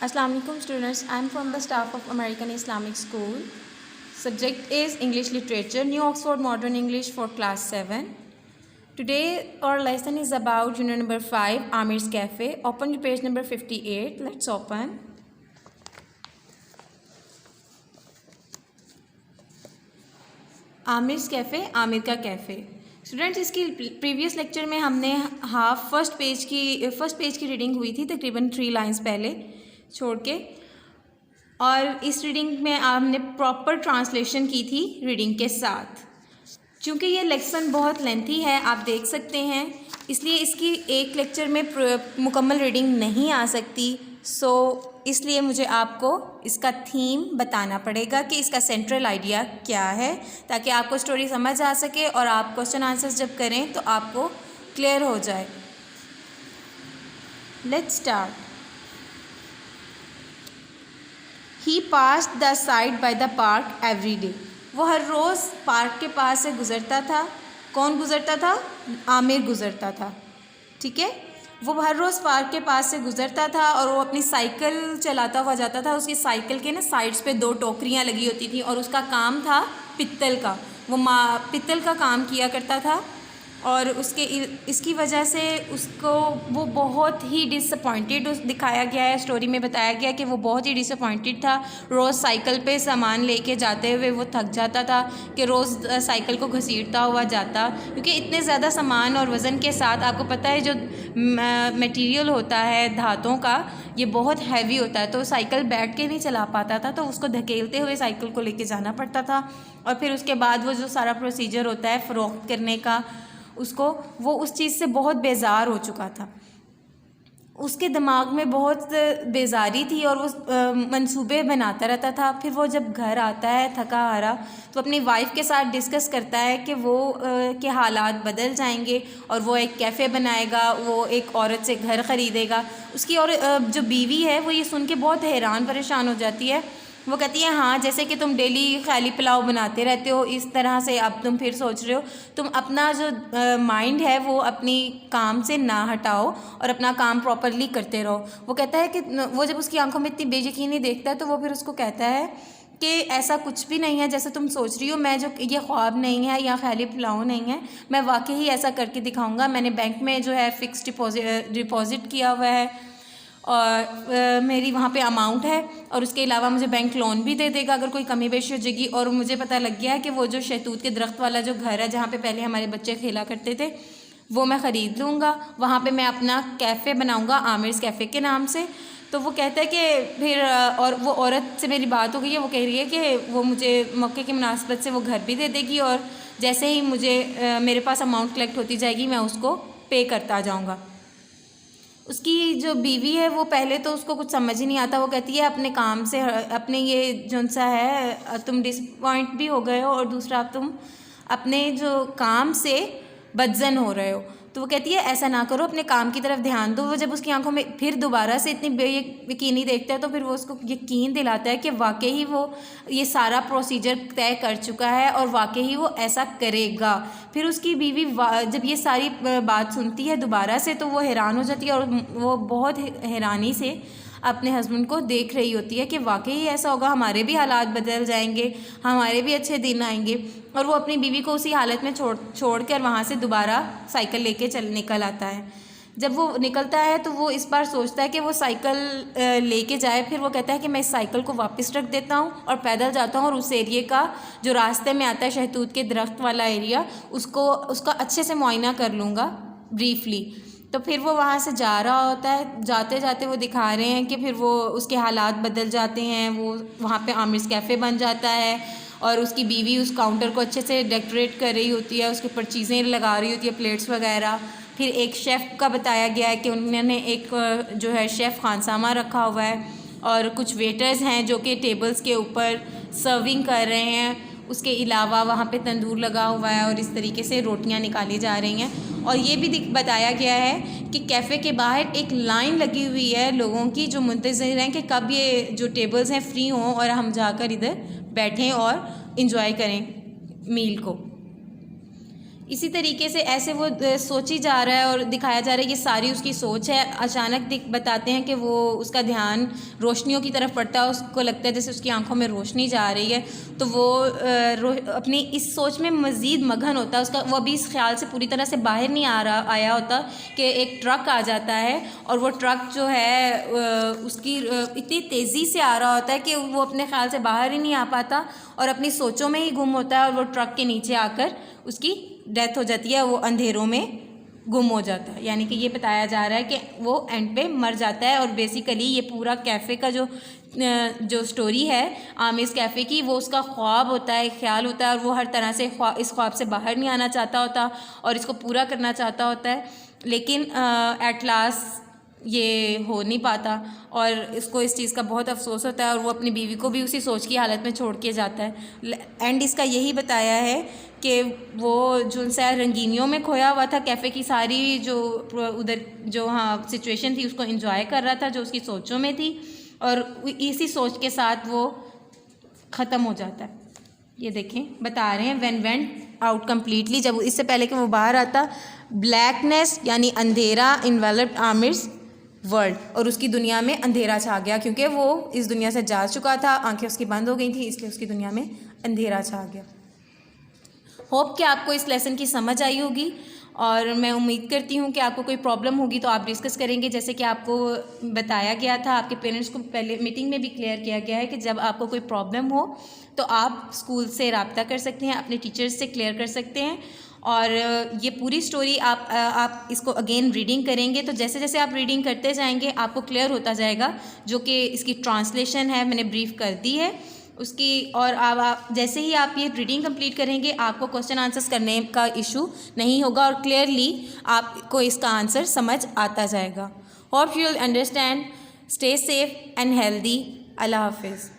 Assalamu alaikum students, I am from the staff of American Islamic School. Subject is English Literature, New Oxford Modern English for class 7. Today our lesson is about unit number 5, Amir's Cafe. Open to page number 58. Let's open. Aamir's cafe, Aamir का cafe. Students, इसकी previous lecture में हमने first page की reading हुई थी, तकरीबन 3 lines पहले छोड़ के, और इस रीडिंग में हमने प्रॉपर ट्रांसलेशन की थी रीडिंग के साथ। चूँकि ये लेक्सन बहुत लेंथी है, आप देख सकते हैं, इसलिए इसकी एक लेक्चर में मुकम्मल रीडिंग नहीं आ सकती। इसलिए मुझे आपको इसका थीम बताना पड़ेगा कि इसका सेंट्रल आइडिया क्या है, ताकि आपको स्टोरी समझ आ सके और आप क्वेश्चन आंसर्स जब करें तो आपको क्लियर हो जाए। Let's start. He passed the side by the park every day. वो हर रोज़ पार्क के पास से गुज़रता था। कौन गुज़रता था? आमिर गुज़रता था। ठीक है, वो हर रोज़ पार्क के पास से गुज़रता था और वो अपनी साइकिल चलाता हुआ जाता था। उसकी साइकिल के साइड्स पे 2 टोकरियाँ लगी होती थी और उसका काम था पित्तल का। वो पित्तल का काम किया करता था और इसकी वजह से वो बहुत ही डिसअपॉइंटेड दिखाया गया है। स्टोरी में बताया गया कि वो बहुत ही डिसअपॉइंटेड था। रोज़ साइकिल पे सामान लेके जाते हुए वो थक जाता था कि रोज़ साइकिल को घसीटता हुआ जाता, क्योंकि इतने ज़्यादा सामान और वज़न के साथ, आपको पता है जो मटेरियल होता है धातों का, ये बहुत हैवी होता है, तो साइकिल बैठ के नहीं चला पाता था, तो उसको धकेलते हुए साइकिल को लेके जाना पड़ता था। और फिर उसके बाद वो जो सारा प्रोसीजर होता है फ़रोख्त करने का, वो उस चीज़ से बहुत बेजार हो चुका था। उसके दिमाग में बहुत बेजारी थी और वो मंसूबे बनाता रहता था। फिर वो जब घर आता है थका हारा, तो अपनी वाइफ के साथ डिस्कस करता है कि वो के हालात बदल जाएंगे और वो एक कैफ़े बनाएगा, वो एक औरत से घर ख़रीदेगा। उसकी और जो बीवी है वो ये सुन के बहुत हैरान परेशान हो जाती है। वो कहती है, हाँ, जैसे कि तुम डेली खाली पुलाव बनाते रहते हो, इस तरह से अब तुम फिर सोच रहे हो। तुम अपना जो माइंड है वो अपनी काम से ना हटाओ और अपना काम प्रॉपरली करते रहो। वो कहता है कि वो जब उसकी आंखों में इतनी बेयकीनी देखता है तो वो फिर उसको कहता है कि ऐसा कुछ भी नहीं है जैसे तुम सोच रही हो। मैं जो ये ख्वाब नहीं है या खाली पुलाव नहीं है, मैं वाकई ही ऐसा करके दिखाऊँगा। मैंने बैंक में जो है फ़िक्स डिपॉज़िट किया हुआ है और मेरी वहाँ पे अमाउंट है, और उसके अलावा मुझे बैंक लोन भी दे देगा अगर कोई कमी बेशी हो जाएगी। और मुझे पता लग गया है कि वो जो शहतूत के दरख्त वाला जो घर है जहाँ पे पहले हमारे बच्चे खेला करते थे, वो मैं ख़रीद लूँगा। वहाँ पे मैं अपना कैफ़े बनाऊँगा आमिर्स कैफ़े के नाम से। तो वो कहता है कि फिर और वो औरत से मेरी बात हो गई है, वो कह रही है कि वो मुझे मौके की मुनासबत से वो घर भी दे देगी और जैसे ही मुझे मेरे पास अमाउंट कलेक्ट होती जाएगी मैं उसको पे करता जाऊँगा। उसकी जो बीवी है वो पहले तो उसको कुछ समझ ही नहीं आता। वो कहती है, अपने काम से, अपने ये जो सा है, तुम डिसपॉइंट भी हो गए हो और दूसरा तुम अपने जो काम से बदजन हो रहे हो। तो वो कहती है, ऐसा ना करो, अपने काम की तरफ ध्यान दो। वो जब उसकी आंखों में फिर दोबारा से इतनी बेयकीनी देखता है तो फिर वो उसको यकीन दिलाता है कि वाकई ही वो ये सारा प्रोसीजर तय कर चुका है और वाकई ही वो ऐसा करेगा। फिर उसकी बीवी जब ये सारी बात सुनती है दोबारा से तो वो हैरान हो जाती है और वो बहुत हैरानी से अपने हस्बैंड को देख रही होती है कि वाकई ऐसा होगा, हमारे भी हालात बदल जाएंगे, हमारे भी अच्छे दिन आएंगे। और वो अपनी बीवी को उसी हालत में छोड़कर वहाँ से दोबारा साइकिल लेके निकल आता है। जब वो निकलता है तो वो इस बार सोचता है कि वो साइकिल लेके जाए। फिर वो कहता है कि मैं इस साइकिल को वापस रख देता हूँ और पैदल जाता हूँ और उस एरिए का जो रास्ते में आता है शहतूत के दरख्त वाला एरिया, उसका अच्छे से मुआयना कर लूँगा ब्रीफली। तो फिर वो वहाँ से जा रहा होता है। जाते जाते वो दिखा रहे हैं कि फिर वो उसके हालात बदल जाते हैं। वो वहाँ पे आमिर्स कैफ़े बन जाता है और उसकी बीवी उस काउंटर को अच्छे से डेकोरेट कर रही होती है, उसके ऊपर चीज़ें लगा रही होती है, प्लेट्स वगैरह। फिर एक शेफ़ का बताया गया है कि उन्होंने एक जो है शेफ़ खानसामा रखा हुआ है और कुछ वेटर्स हैं जो कि टेबल्स के ऊपर सर्विंग कर रहे हैं। उसके अलावा वहाँ पे तंदूर लगा हुआ है और इस तरीके से रोटियां निकाली जा रही हैं। और ये भी बताया गया है कि कैफ़े के बाहर एक लाइन लगी हुई है लोगों की जो मुंतज़िर हैं कि कब ये जो टेबल्स हैं फ्री हों और हम जाकर इधर बैठें और इंजॉय करें मील को। इसी तरीके से ऐसे वो सोची जा रहा है और दिखाया जा रहा है, ये सारी उसकी सोच है। अचानक बताते हैं कि वो उसका ध्यान रोशनियों की तरफ पड़ता है, उसको लगता है जैसे उसकी आंखों में रोशनी जा रही है, तो वो अपनी इस सोच में मज़ीद मगन होता है। उसका वो अभी इस ख्याल से पूरी तरह से बाहर नहीं आया होता कि एक ट्रक आ जाता है और वो ट्रक जो है उसकी इतनी तेज़ी से आ रहा होता है कि वो अपने ख्याल से बाहर ही नहीं आ पाता और अपनी सोचों में ही गुम होता है और वो ट्रक के नीचे आकर उसकी डेथ हो जाती है, वो अंधेरों में गुम हो जाता है। यानी कि ये बताया जा रहा है कि वो एंड पे मर जाता है। और बेसिकली ये पूरा कैफ़े का जो स्टोरी है आमिर कैफ़े की, वो उसका ख्वाब होता है, ख्याल होता है और वो हर तरह से इस ख्वाब से बाहर नहीं आना चाहता होता और इसको पूरा करना चाहता होता है, लेकिन एट लास्ट ये हो नहीं पाता और इसको इस चीज़ का बहुत अफसोस होता है और वो अपनी बीवी को भी उसी सोच की हालत में छोड़ के जाता है। एंड इसका यही बताया है कि वो जो सा रंगीनियों में खोया हुआ था, कैफ़े की सारी जो उधर जो हाँ सिचुएशन थी उसको एंजॉय कर रहा था जो उसकी सोचों में थी और इसी सोच के साथ वो ख़त्म हो जाता है। ये देखें बता रहे हैं व्हेन वेंट आउट कम्प्लीटली, जब इससे पहले कि वो बाहर आता, ब्लैकनेस यानी अंधेरा इन्वेलप्ड आमिर्स वर्ल्ड, और उसकी दुनिया में अंधेरा छा गया क्योंकि वो इस दुनिया से जा चुका था, आंखें उसकी बंद हो गई थी, इसलिए उसकी दुनिया में अंधेरा छा गया। होप कि आपको इस लेसन की समझ आई होगी और मैं उम्मीद करती हूँ कि आपको कोई प्रॉब्लम होगी तो आप डिस्कस करेंगे। जैसे कि आपको बताया गया था, आपके पेरेंट्स को पहले मीटिंग में भी क्लियर किया गया है कि जब आपको कोई प्रॉब्लम हो तो आप स्कूल से रब्ता कर सकते हैं, अपने टीचर्स से क्लियर कर सकते हैं। और ये पूरी स्टोरी आप इसको अगेन रीडिंग करेंगे तो जैसे जैसे आप रीडिंग करते जाएंगे आपको क्लियर होता जाएगा, जो कि इसकी ट्रांसलेशन है मैंने ब्रीफ कर दी है उसकी। और आप जैसे ही आप ये रीडिंग कंप्लीट करेंगे आपको क्वेश्चन आंसर्स करने का इशू नहीं होगा और क्लियरली आपको इसका आंसर समझ आता जाएगा। Hope you will understand. Stay safe and healthy. अल्लाह हाफिज़।